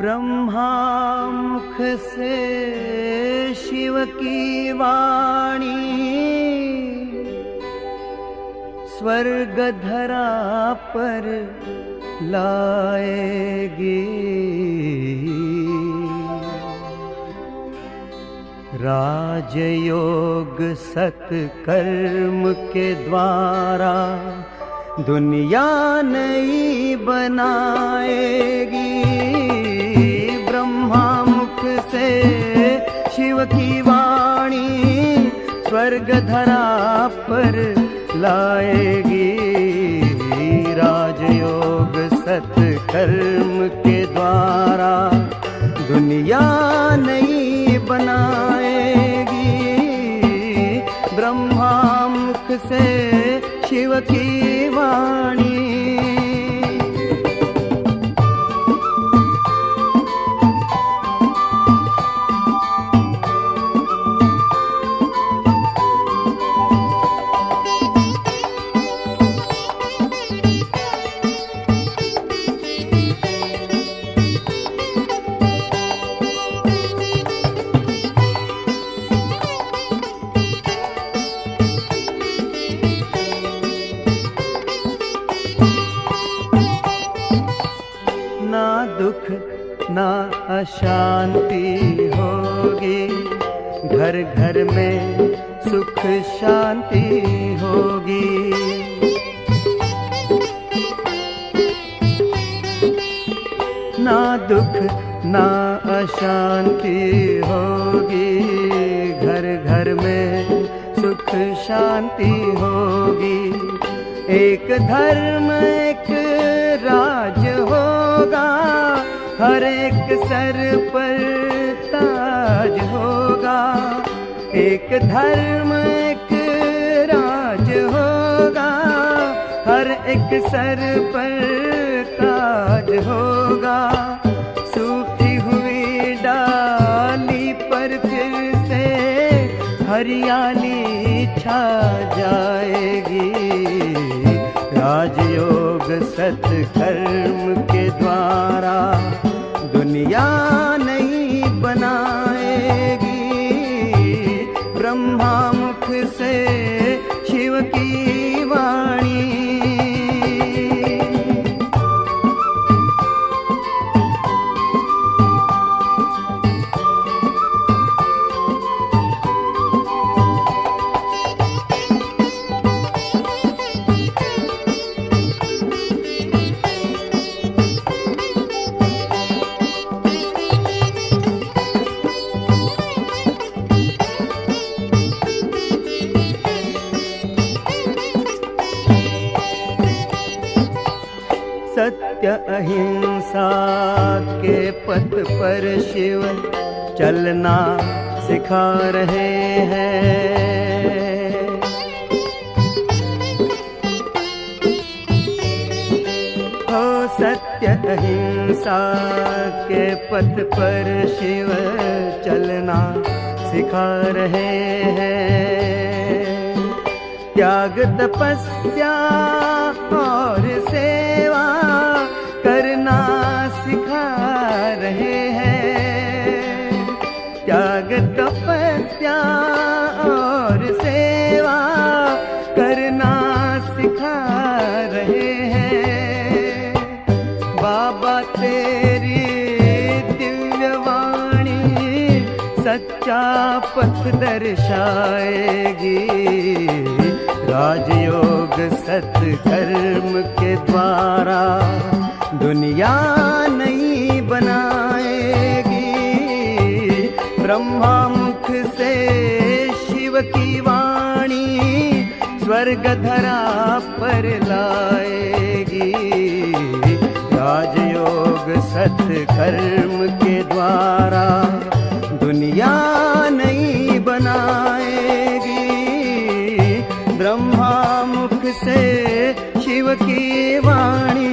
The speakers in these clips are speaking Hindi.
ब्रह्मा मुख से शिव की वाणी स्वर्ग धरा पर लाएगी। राजयोग सत्कर्म के द्वारा दुनिया नई बनाएगी। ब्रह्मा मुख से शिव की वाणी स्वर्ग धरा पर लाएगी। राजयोग सत्कर्म के द्वारा दुनिया नई बनाएगी। ब्रह्मा मुख से शिव की वाणी। ना दुख ना अशांति होगी, घर घर में सुख शांति होगी। ना दुख ना अशांति होगी, घर घर में सुख शांति होगी। एक धर्म एक राज होगा, हर एक सर पर ताज होगा। एक धर्म एक राज होगा, हर एक सर पर ताज होगा। सूखी हुई डाली पर फिर से हरियाली छा जाएगी। राजयोग सत्कर्म के द्वारा दुनिया नई बनाएगी। ब्रह्मा मुख से शिव की वाणी। सत्य अहिंसा के पथ पर शिव चलना सिखा रहे हैं। हो सत्य अहिंसा के पथ पर शिव चलना सिखा रहे हैं। त्याग तपस्या और सेवा करना सिखा रहे हैं। त्याग तपस्या और सेवा करना सिखा रहे हैं। बाबा तेरी दिव्य वाणी सच्चा पथ दर्शाएगी। राजयोग सत्कर्म के द्वारा दुनिया नई बनाएगी। ब्रह्मा मुख से शिव की वाणी स्वर्ग धरा पर लाएगी। राजयोग सत्कर्म के द्वारा दुनिया नई बनाएगी। ब्रह्मा मुख से शिव की वाणी।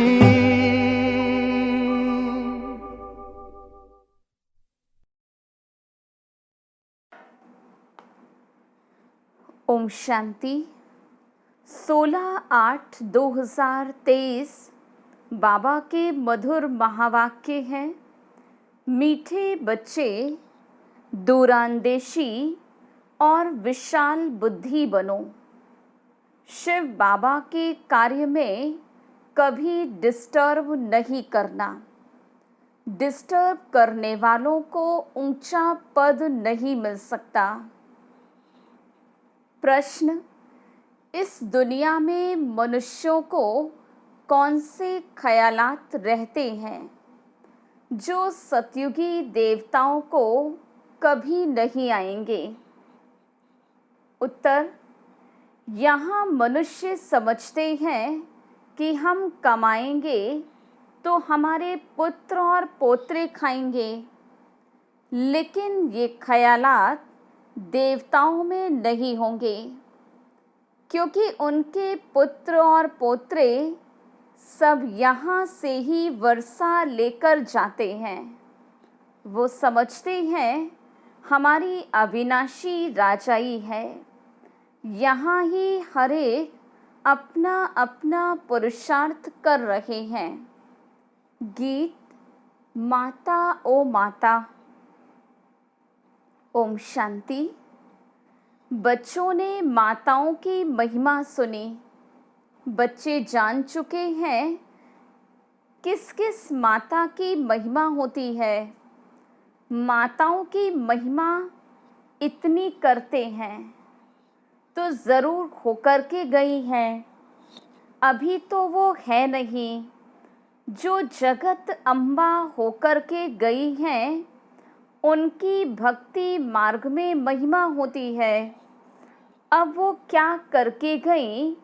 ओम शांति। 16/8/2023 बाबा के मधुर महावाक्य हैं। मीठे बच्चे दूरांदेशी और विशाल बुद्धि बनो। शिव बाबा के कार्य में कभी डिस्टर्ब नहीं करना। डिस्टर्ब करने वालों को ऊंचा पद नहीं मिल सकता। प्रश्न: इस दुनिया में मनुष्यों को कौन से ख्यालात रहते हैं जो सतयुगी देवताओं को कभी नहीं आएंगे? उत्तर: यहाँ मनुष्य समझते हैं कि हम कमाएंगे तो हमारे पुत्र और पोत्रे खाएंगे, लेकिन ये ख्यालात देवताओं में नहीं होंगे, क्योंकि उनके पुत्र और पोत्रे सब यहाँ से ही वर्षा लेकर जाते हैं। वो समझते हैं हमारी अविनाशी राजाई है, यहाँ ही हर एक अपना अपना पुरुषार्थ कर रहे हैं। गीत माता ओ माता। ओम शांति। बच्चों ने माताओं की महिमा सुनी। बच्चे जान चुके हैं किस किस माता की महिमा होती है। माताओं की महिमा इतनी करते हैं तो ज़रूर होकर के गई हैं। अभी तो वो है नहीं। जो जगत अम्बा होकर के गई हैं, उनकी भक्ति मार्ग में महिमा होती है। अब वो क्या करके गई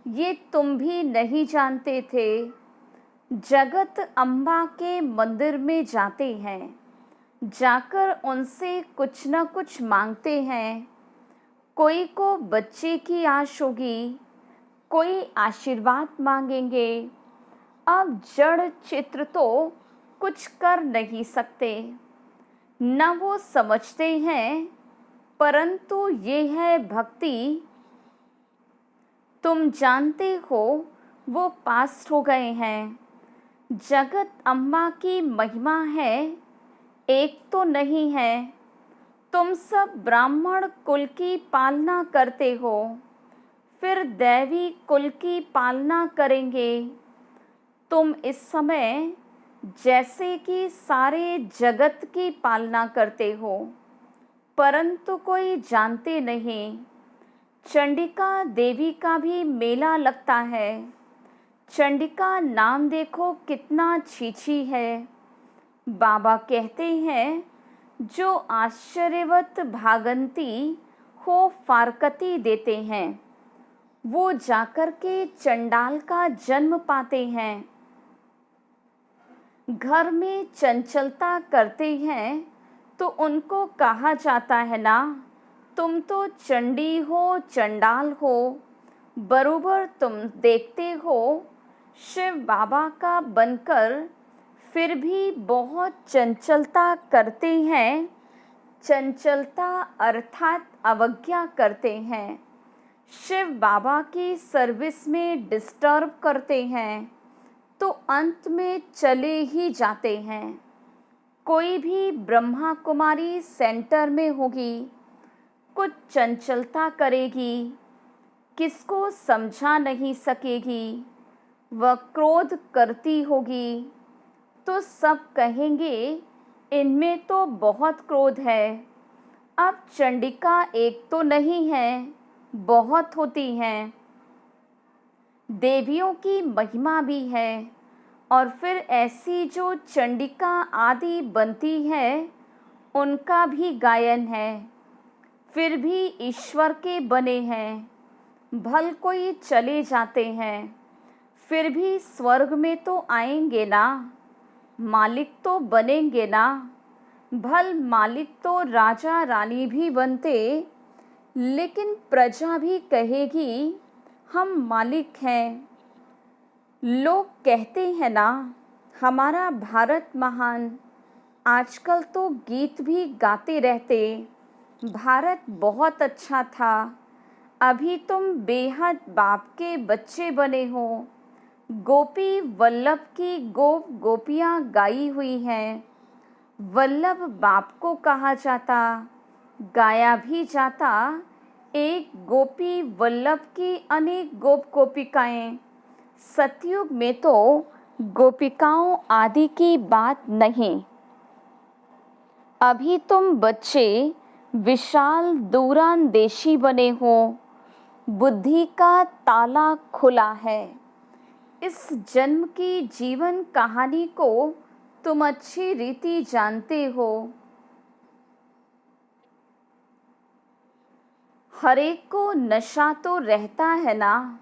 ये तुम भी नहीं जानते थे। जगत अम्बा के मंदिर में जाते हैं, जाकर उनसे कुछ न कुछ मांगते हैं। कोई को बच्चे की आश होगी, कोई आशीर्वाद मांगेंगे। अब जड़ चित्र तो कुछ कर नहीं सकते, न वो समझते हैं, परंतु ये है भक्ति। तुम जानते हो वो पास हो गए हैं। जगत अम्बा की महिमा है, एक तो नहीं है। तुम सब ब्राह्मण कुल की पालना करते हो, फिर दैवी कुल की पालना करेंगे। तुम इस समय जैसे कि सारे जगत की पालना करते हो, परंतु कोई जानते नहीं। चंडिका देवी का भी मेला लगता है। चंडिका नाम देखो कितना छीछी है। बाबा कहते हैं जो आश्चर्यवत भागंती हो फारकती देते हैं, वो जाकर के चंडाल का जन्म पाते हैं। घर में चंचलता करते हैं तो उनको कहा जाता है ना, तुम तो चंडी हो, चंडाल हो। बरोबर तुम देखते हो शिव बाबा का बनकर फिर भी बहुत चंचलता करते हैं। चंचलता अर्थात अवज्ञा करते हैं। शिव बाबा की सर्विस में डिस्टर्ब करते हैं तो अंत में चले ही जाते हैं। कोई भी ब्रह्मा कुमारी सेंटर में होगी, कुछ चंचलता करेगी, किसको समझा नहीं सकेगी, वह क्रोध करती होगी तो सब कहेंगे इनमें तो बहुत क्रोध है। अब चंडिका एक तो नहीं है, बहुत होती हैं। देवियों की महिमा भी है और फिर ऐसी जो चंडिका आदि बनती है उनका भी गायन है। फिर भी ईश्वर के बने हैं। भल कोई चले जाते हैं, फिर भी स्वर्ग में तो आएंगे ना, मालिक तो बनेंगे ना। भल मालिक तो राजा रानी भी बनते, लेकिन प्रजा भी कहेगी हम मालिक हैं। लोग कहते हैं ना हमारा भारत महान। आजकल तो गीत भी गाते रहते, भारत बहुत अच्छा था। अभी तुम बेहद बाप के बच्चे बने हो। गोपी वल्लभ की गोप गोपियाँ गाई हुई हैं। वल्लभ बाप को कहा जाता, गाया भी जाता। एक गोपी वल्लभ की अनेक गोप गोपिकाएं। सतयुग में तो गोपिकाओं आदि की बात नहीं। अभी तुम बच्चे विशाल दूरांदेशी बने हो, बुद्धि का ताला खुला है। इस जन्म की जीवन कहानी को तुम अच्छी रीति जानते हो। हर एक को नशा तो रहता है ना।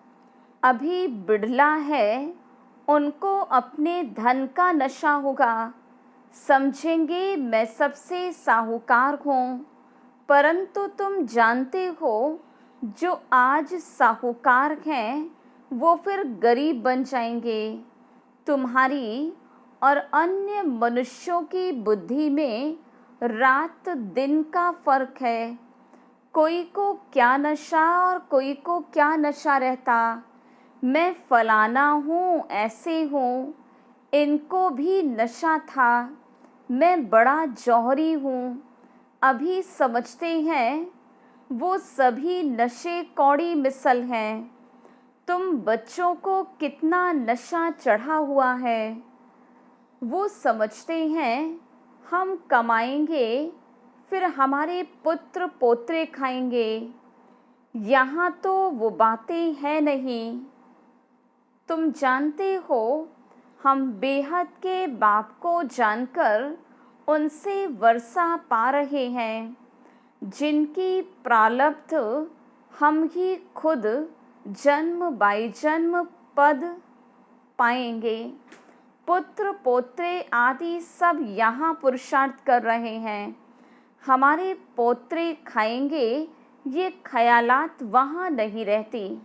अभी बिड़ला है, उनको अपने धन का नशा होगा। समझेंगे मैं सबसे साहूकार हूँ, परंतु तुम जानते हो जो आज साहूकार हैं वो फिर गरीब बन जाएंगे। तुम्हारी और अन्य मनुष्यों की बुद्धि में रात दिन का फर्क है। कोई को क्या नशा और कोई को क्या नशा रहता। मैं फलाना हूँ, ऐसे हूँ। इनको भी नशा था, मैं बड़ा जौहरी हूँ। अभी समझते हैं वो सभी नशे कौड़ी मिसल हैं। तुम बच्चों को कितना नशा चढ़ा हुआ है। वो समझते हैं हम कमाएंगे, फिर हमारे पुत्र पोत्रे खाएंगे। यहाँ तो वो बातें हैं नहीं। तुम जानते हो हम बेहद के बाप को जानकर उनसे वर्षा पा रहे हैं, जिनकी प्रारब्ध हम ही खुद जन्म बाई जन्म पद पाएंगे। पुत्र पोत्रे आदि सब यहाँ पुरुषार्थ कर रहे हैं। हमारे पोत्रे खाएंगे, ये ख्यालात वहाँ नहीं रहती।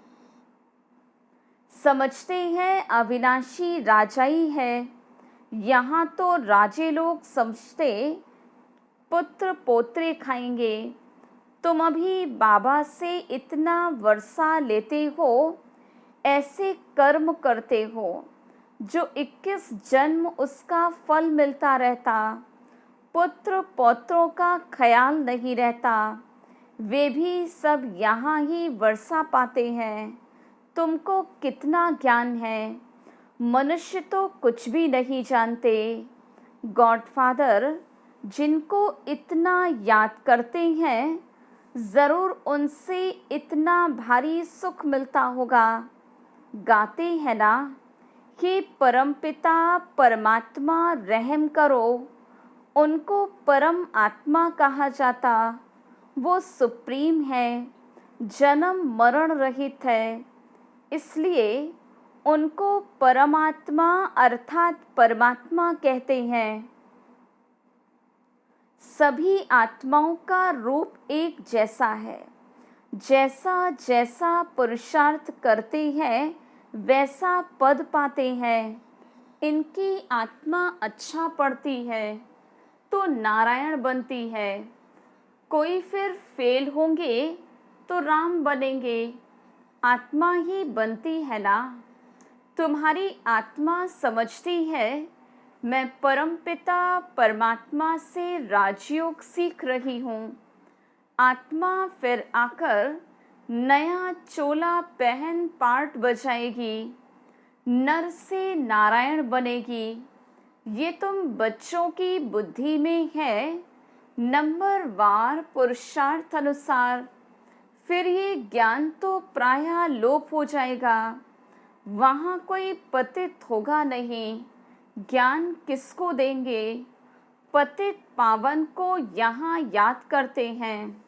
समझते हैं अविनाशी राजा ही है। यहाँ तो राजे लोग समझते पुत्र पोत्रे खाएंगे। तुम अभी बाबा से इतना वर्षा लेते हो, ऐसे कर्म करते हो जो 21 जन्म उसका फल मिलता रहता। पुत्र पौत्रों का ख्याल नहीं रहता, वे भी सब यहाँ ही वर्षा पाते हैं। तुमको कितना ज्ञान है, मनुष्य तो कुछ भी नहीं जानते। गॉडफादर जिनको इतना याद करते हैं, ज़रूर उनसे इतना भारी सुख मिलता होगा। गाते हैं ना, हे परमपिता परमात्मा रहम करो। उनको परम आत्मा कहा जाता। वो सुप्रीम है, जन्म मरण रहित है, इसलिए उनको परमात्मा अर्थात परमात्मा कहते हैं। सभी आत्माओं का रूप एक जैसा है। जैसा जैसा पुरुषार्थ करते हैं वैसा पद पाते हैं। इनकी आत्मा अच्छा पढ़ती है तो नारायण बनती है। कोई फिर फेल होंगे तो राम बनेंगे। आत्मा ही बनती है ना। तुम्हारी आत्मा समझती है मैं परमपिता परमात्मा से राजयोग सीख रही हूँ। आत्मा फिर आकर नया चोला पहन पार्ट बजाएगी, नर से नारायण बनेगी। ये तुम बच्चों की बुद्धि में है, नंबर वार पुरुषार्थ अनुसार। फिर ये ज्ञान तो प्रायः लोप हो जाएगा, वहाँ कोई पतित होगा नहीं। ज्ञान किसको देंगे? पतित पावन को यहाँ याद करते हैं।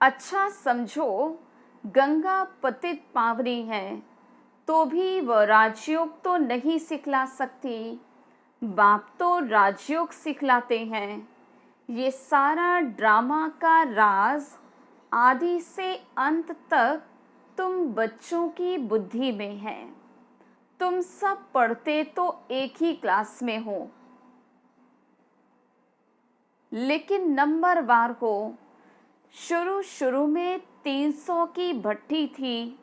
अच्छा समझो, गंगा पतित पावनी है तो भी वह राजयोग तो नहीं सिखला सकती। बाप तो राजयोग सिखलाते हैं। ये सारा ड्रामा का राज आदि से अंत तक तुम बच्चों की बुद्धि में है। तुम सब पढ़ते तो एक ही क्लास में हो, लेकिन नंबर वार हो। शुरू में 300 की भट्टी थी।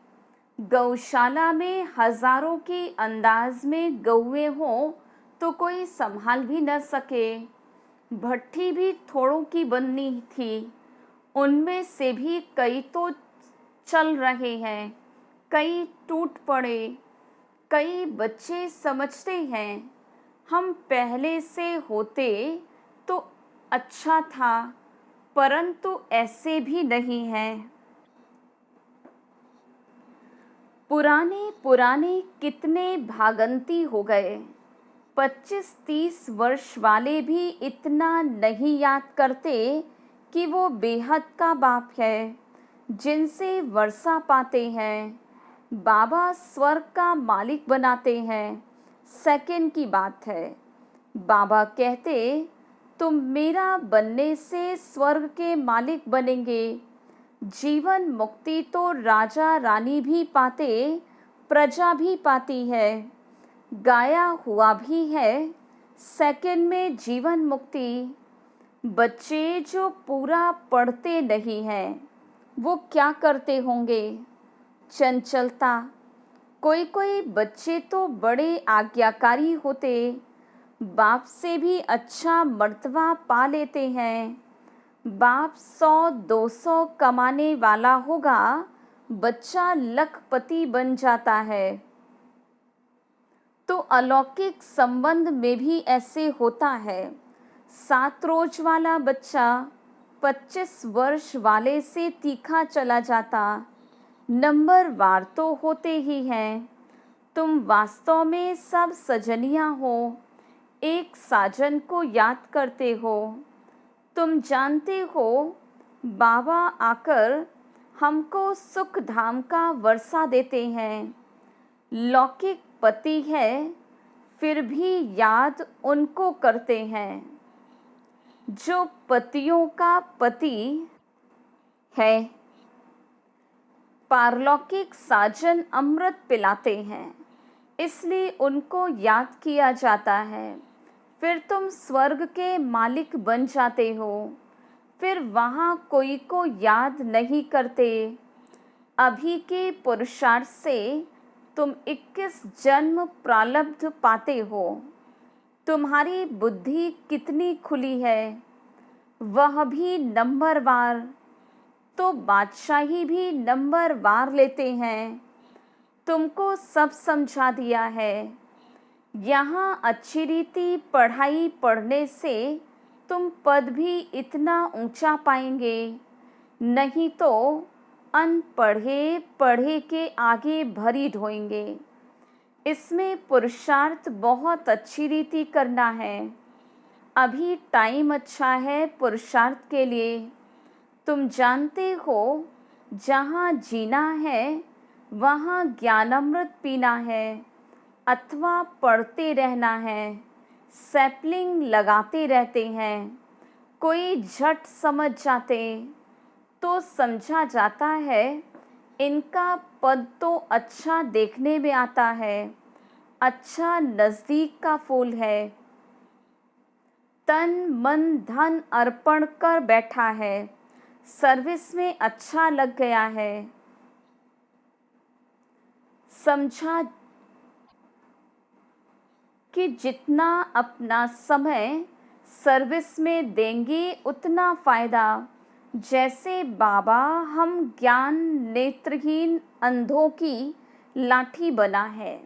गौशाला में हजारों की अंदाज में गौएं हो तो कोई संभाल भी न सके। भट्ठी भी थोड़ों की बननी थी, उनमें से भी कई तो चल रहे हैं, कई टूट पड़े। कई बच्चे समझते हैं हम पहले से होते तो अच्छा था, परंतु ऐसे भी नहीं हैं। पुराने पुराने कितने भागंती हो गए। 25-30 वर्ष वाले भी इतना नहीं याद करते कि वो बेहद का बाप है, जिनसे वर्षा पाते हैं। बाबा स्वर्ग का मालिक बनाते हैं, सेकंड की बात है। बाबा कहते तुम मेरा बनने से स्वर्ग के मालिक बनेंगे। जीवन मुक्ति तो राजा रानी भी पाते, प्रजा भी पाती है, गाया हुआ भी है सेकंड में जीवन मुक्ति। बच्चे जो पूरा पढ़ते नहीं हैं, वो क्या करते होंगे? चंचलता। कोई कोई बच्चे तो बड़े आज्ञाकारी होते, बाप से भी अच्छा मर्तबा पा लेते हैं। बाप 100-200 कमाने वाला होगा, बच्चा लखपति बन जाता है। तो अलौकिक संबंध में भी ऐसे होता है। 7 रोज वाला बच्चा 25 वर्ष वाले से तीखा चला जाता। नंबर वार तो होते ही हैं। तुम वास्तव में सब सजनियां हो, एक साजन को याद करते हो। तुम जानते हो बाबा आकर हमको सुख धाम का वर्षा देते हैं। लौकिक पति है, फिर भी याद उनको करते हैं जो पतियों का पति है। पारलौकिक साजन अमृत पिलाते हैं, इसलिए उनको याद किया जाता है। फिर तुम स्वर्ग के मालिक बन जाते हो। फिर वहाँ कोई को याद नहीं करते। अभी के पुरुषार्थ से तुम 21 जन्म प्रारब्ध पाते हो। तुम्हारी बुद्धि कितनी खुली है, वह भी नंबर वार। तो बादशाही भी नंबर वार लेते हैं। तुमको सब समझा दिया है। यहाँ अच्छी रीति पढ़ाई पढ़ने से तुम पद भी इतना ऊंचा पाएंगे, नहीं तो अनपढ़े पढ़े के आगे भरी ढोएंगे। इसमें पुरुषार्थ बहुत अच्छी रीति करना है। अभी टाइम अच्छा है पुरुषार्थ के लिए। तुम जानते हो जहाँ जीना है वहाँ ज्ञानामृत पीना है अथवा पढ़ते रहना है। सैपलिंग लगाते रहते हैं, कोई झट समझ जाते तो समझा जाता है इनका पद तो अच्छा देखने में आता है, अच्छा नज़दीक का फूल है। तन मन धन अर्पण कर बैठा है, सर्विस में अच्छा लग गया है। समझा कि जितना अपना समय सर्विस में देंगे उतना फ़ायदा। जैसे बाबा हम ज्ञान नेत्रहीन अंधों की लाठी बना है,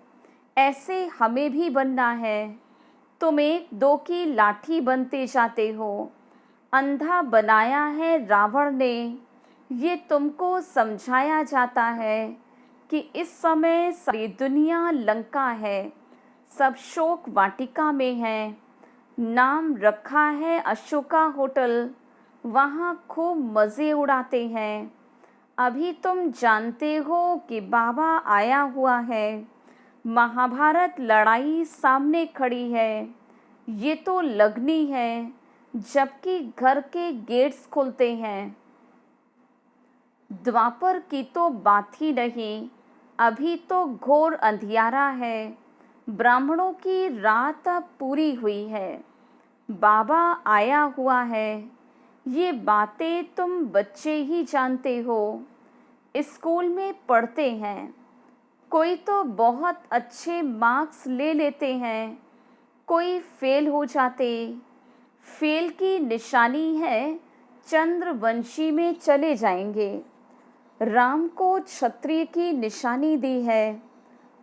ऐसे हमें भी बनना है। तुम 1-2 की लाठी बनते जाते हो। अंधा बनाया है रावण ने। ये तुमको समझाया जाता है कि इस समय सारी दुनिया लंका है, सब शोक वाटिका में है। नाम रखा है अशोका होटल, वहाँ खूब मज़े उड़ाते हैं। अभी तुम जानते हो कि बाबा आया हुआ है। महाभारत लड़ाई सामने खड़ी है, ये तो लगनी है, जबकि घर के गेट्स खुलते हैं। द्वापर की तो बात ही नहीं, अभी तो घोर अंधियारा है। ब्राह्मणों की रात अब पूरी हुई है, बाबा आया हुआ है। ये बातें तुम बच्चे ही जानते हो, स्कूल में पढ़ते हैं। कोई तो बहुत अच्छे मार्क्स ले लेते हैं, कोई फेल हो जाते। फेल की निशानी है चंद्रवंशी में चले जाएंगे। राम को क्षत्रिय की निशानी दी है,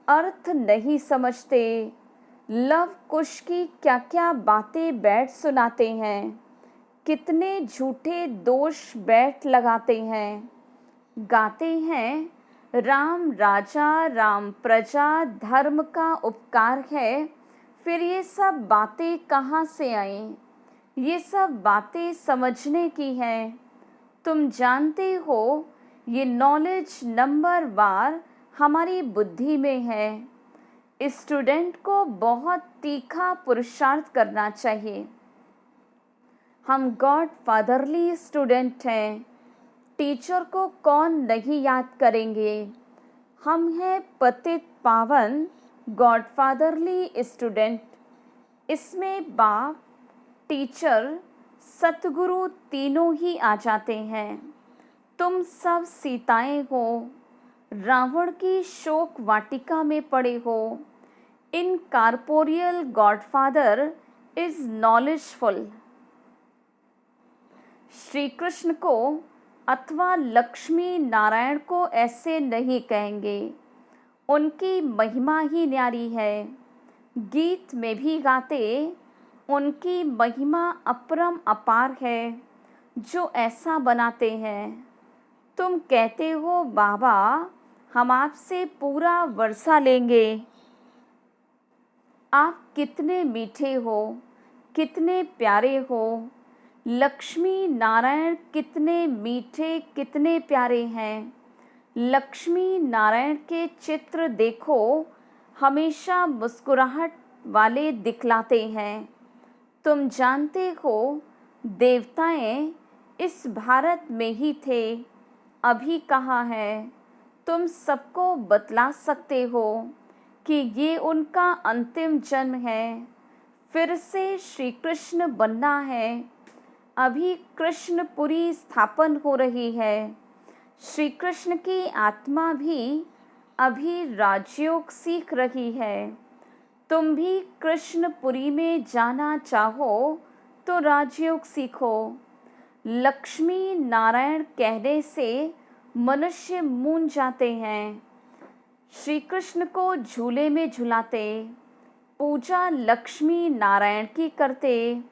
अर्थ नहीं समझते। लव कुश की क्या क्या बातें बैठ सुनाते हैं, कितने झूठे दोष बैठ लगाते हैं। गाते हैं राम राजा राम प्रजा धर्म का उपकार है, फिर ये सब बातें कहाँ से आईं? ये सब बातें समझने की हैं। तुम जानते हो ये नॉलेज नंबर वार हमारी बुद्धि में है। स्टूडेंट को बहुत तीखा पुरुषार्थ करना चाहिए। हम गॉड फादरली स्टूडेंट हैं। टीचर को कौन नहीं याद करेंगे। हम हैं पतित पावन गॉड फादरली स्टूडेंट। इसमें बाप, टीचर, सतगुरु तीनों ही आ जाते हैं। तुम सब सीताएं हो, रावण की शोक वाटिका में पड़े हो। Incorporeal godfather is knowledgeful. Shri Krishna को अथवा लक्ष्मी नारायण को ऐसे नहीं कहेंगे। उनकी महिमा ही न्यारी है। गीत में भी गाते उनकी महिमा अपरम अपार है, जो ऐसा बनाते हैं। तुम कहते हो बाबा हम आपसे पूरा वर्षा लेंगे। आप कितने मीठे हो, कितने प्यारे हो। लक्ष्मी नारायण कितने मीठे, कितने प्यारे हैं। लक्ष्मी नारायण के चित्र देखो, हमेशा मुस्कुराहट वाले दिखलाते हैं। तुम जानते हो देवताएं इस भारत में ही थे, अभी कहाँ है? तुम सबको बतला सकते हो कि ये उनका अंतिम जन्म है। फिर से श्री कृष्ण बनना है। अभी कृष्णपुरी स्थापन हो रही है। श्री कृष्ण की आत्मा भी अभी राजयोग सीख रही है। तुम भी कृष्णपुरी में जाना चाहो तो राजयोग सीखो। लक्ष्मी नारायण कहने से मनुष्य मूंझ जाते हैं। श्री कृष्ण को झूले में झुलाते, पूजा लक्ष्मी नारायण की करते।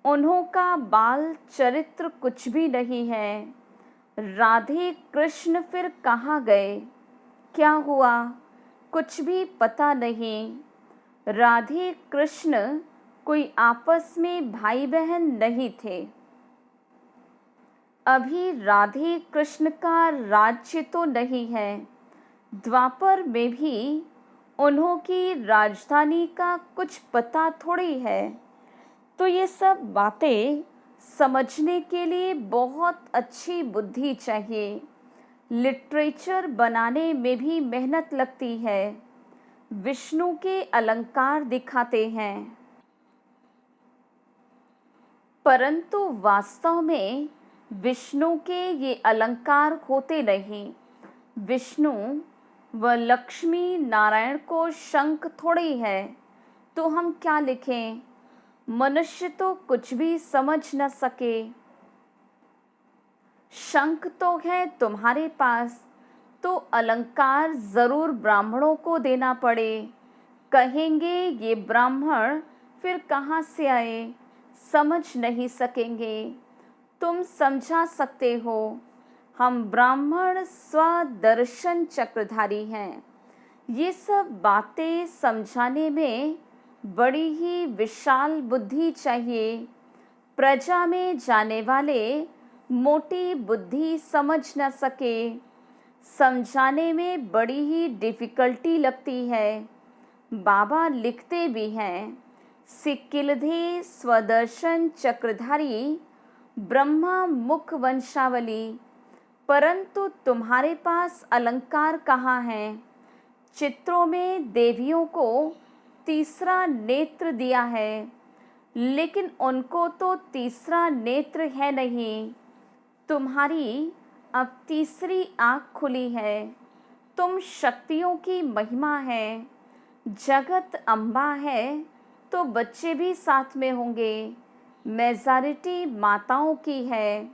उन्हों का बाल चरित्र कुछ भी नहीं है। राधे कृष्ण फिर कहाँ गए, क्या हुआ, कुछ भी पता नहीं। राधे कृष्ण कोई आपस में भाई बहन नहीं थे। अभी राधे कृष्ण का राज्य तो नहीं है। द्वापर में भी उन्हों की राजधानी का कुछ पता थोड़ी है। तो ये सब बातें समझने के लिए बहुत अच्छी बुद्धि चाहिए। लिटरेचर बनाने में भी मेहनत लगती है। विष्णु के अलंकार दिखाते हैं, परंतु वास्तव में विष्णु के ये अलंकार होते नहीं। विष्णु व लक्ष्मी नारायण को शंख थोड़ी है, तो हम क्या लिखें? मनुष्य तो कुछ भी समझ न सके। शंख तो है तुम्हारे पास, तो अलंकार जरूर ब्राह्मणों को देना पड़े। कहेंगे ये ब्राह्मण फिर कहाँ से आए, समझ नहीं सकेंगे। तुम समझा सकते हो। हम ब्राह्मण स्वदर्शन चक्रधारी हैं। ये सब बातें समझाने में बड़ी ही विशाल बुद्धि चाहिए। प्रजा में जाने वाले मोटी बुद्धि समझ न सके। समझाने में बड़ी ही डिफ़िकल्टी लगती है। बाबा लिखते भी हैं, सिक्किलधे स्वदर्शन चक्रधारी ब्रह्मा मुख वंशावली। परंतु तुम्हारे पास अलंकार कहाँ हैं? चित्रों में देवियों को तीसरा नेत्र दिया है, लेकिन उनको तो तीसरा नेत्र है नहीं। तुम्हारी अब तीसरी आँख खुली है। तुम शक्तियों की महिमा है। जगत अम्बा है, तो बच्चे भी साथ में होंगे। मेजॉरिटी माताओं की है,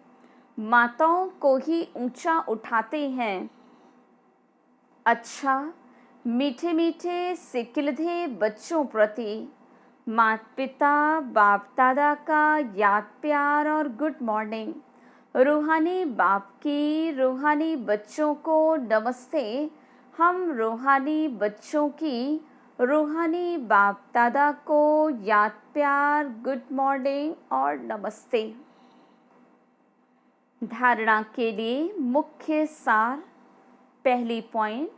माताओं को ही ऊंचा उठाते हैं। अच्छा, मीठे मीठे सिकिलधे बच्चों प्रति माता पिता बाप दादा का याद प्यार और गुड मॉर्निंग। रूहानी बाप की रूहानी बच्चों को नमस्ते। हम रूहानी बच्चों की रूहानी बाप दादा को याद प्यार गुड मॉर्निंग और नमस्ते। धारणा के लिए मुख्य सार। पहली पॉइंट,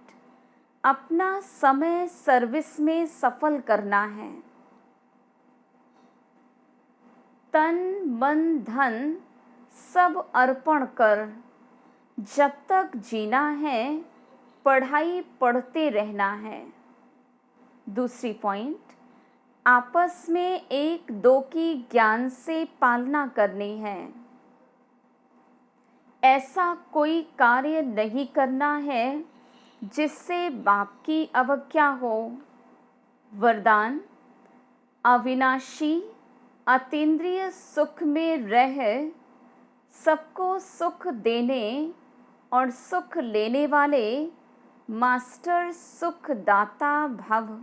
अपना समय सर्विस में सफल करना है। तन मन धन सब अर्पण कर जब तक जीना है पढ़ाई पढ़ते रहना है। दूसरी पॉइंट, आपस में एक दो की ज्ञान से पालना करनी है। ऐसा कोई कार्य नहीं करना है जिससे बाप की अवज्ञा हो। वरदान, अविनाशी अतीन्द्रिय सुख में रह सबको सुख देने और सुख लेने वाले मास्टर सुख दाता भव।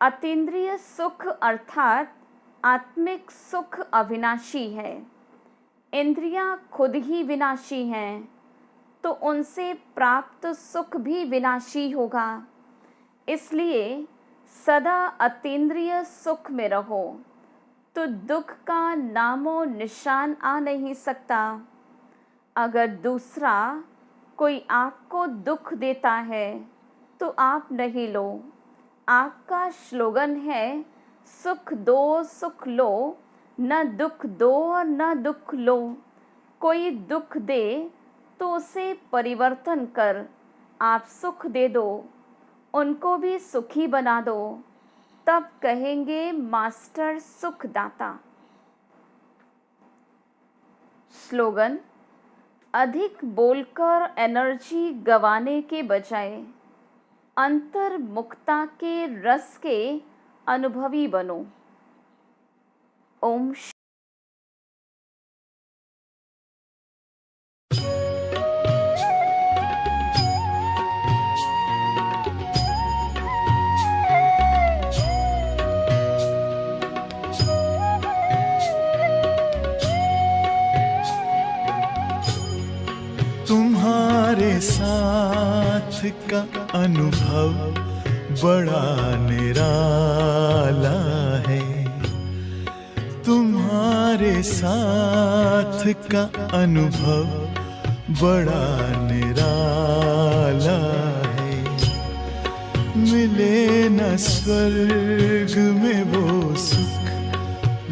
अतीन्द्रिय सुख अर्थात आत्मिक सुख अविनाशी है। इंद्रियां खुद ही विनाशी हैं, तो उनसे प्राप्त सुख भी विनाशी होगा। इसलिए सदा अतीन्द्रिय सुख में रहो, तो दुख का नामो निशान आ नहीं सकता। अगर दूसरा कोई आपको दुख देता है तो आप नहीं लो। आपका स्लोगन है, सुख दो सुख लो, न दुख दो और न दुख लो। कोई दुख दे तो उसे परिवर्तन कर आप सुख दे दो, उनको भी सुखी बना दो, तब कहेंगे मास्टर सुखदाता। स्लोगन, अधिक बोलकर एनर्जी गंवाने के बजाय अंतर्मुखता के रस के अनुभवी बनो। ओम तुम्हारे साथ का अनुभव बड़ा निराला है। तुम्हारे साथ का अनुभव बड़ा निराला है। मिले न स्वर्ग में वो सुख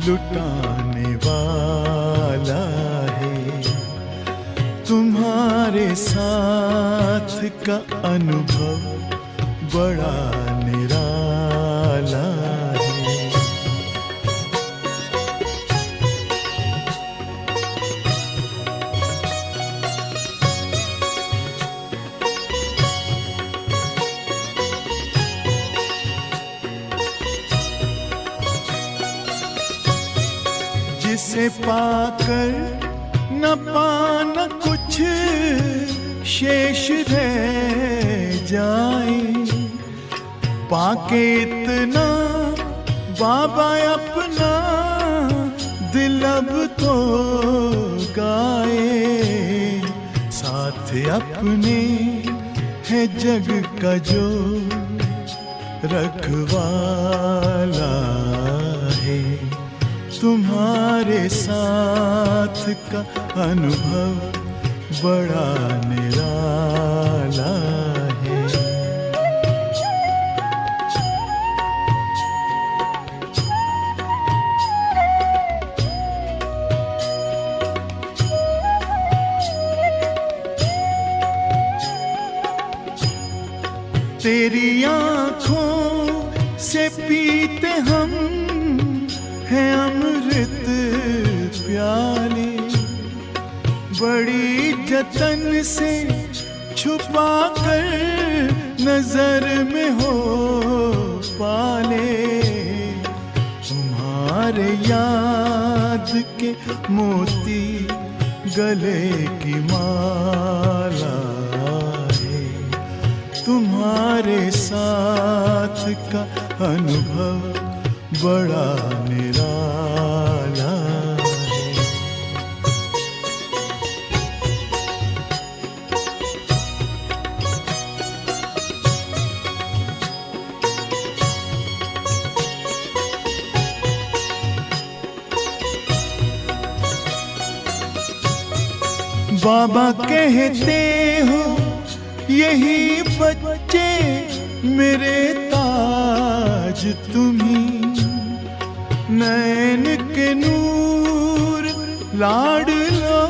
लुटाने वाला है। तुम्हारे साथ का अनुभव बड़ा निराला है। जिसे पाकर न पाना कुछ शेष रह जाए, पाके इतना बाबा अपना दिल अब तो गाए। साथ अपने है जग का जो रखवाला है। तुम्हारे साथ का अनुभव बड़ा निराला है। तेरी आँखों से पीते हम हैं अमृत प्याले। बड़ी जतन से छुपा कर नजर में हो पाले, तुम्हारे याद के मोती गले की माला है, तुम्हारे साथ का अनुभव बड़ा निराला है। बाबा कहते हो यही बच्चे मेरे ताज तुम्ही, नैन के नूर लाडलो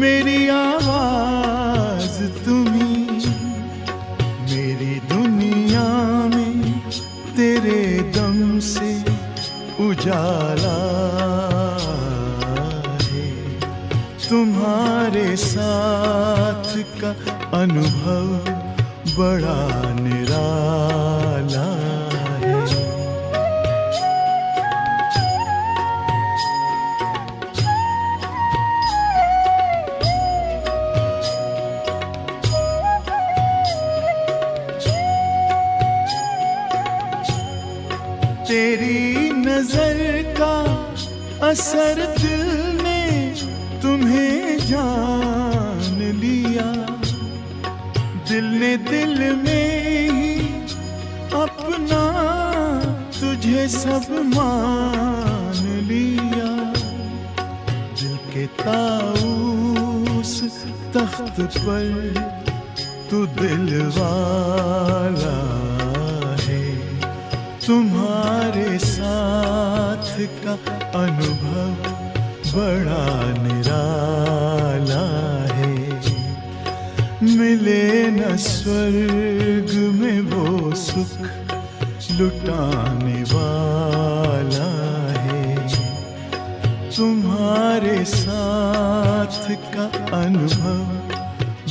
मेरी आवाज तुम्ही, मेरी दुनिया में तेरे दम से उजाला है, तुम्हारे साथ का अनुभव बड़ा निराला है। तेरी नजर का असर दिल ने तुम्हें जान लिया, दिल ने दिल में ही अपना तुझे सब मान लिया, दिल के ताऊस तख्त पर तू दिल वाला है, तुम्हारे साथ का अनुभव बड़ा निराला है, मिले न स्वर्ग में वो सुख लुटाने वाला है, तुम्हारे साथ का अनुभव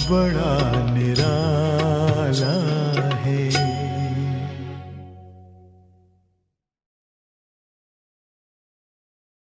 बड़ा निराला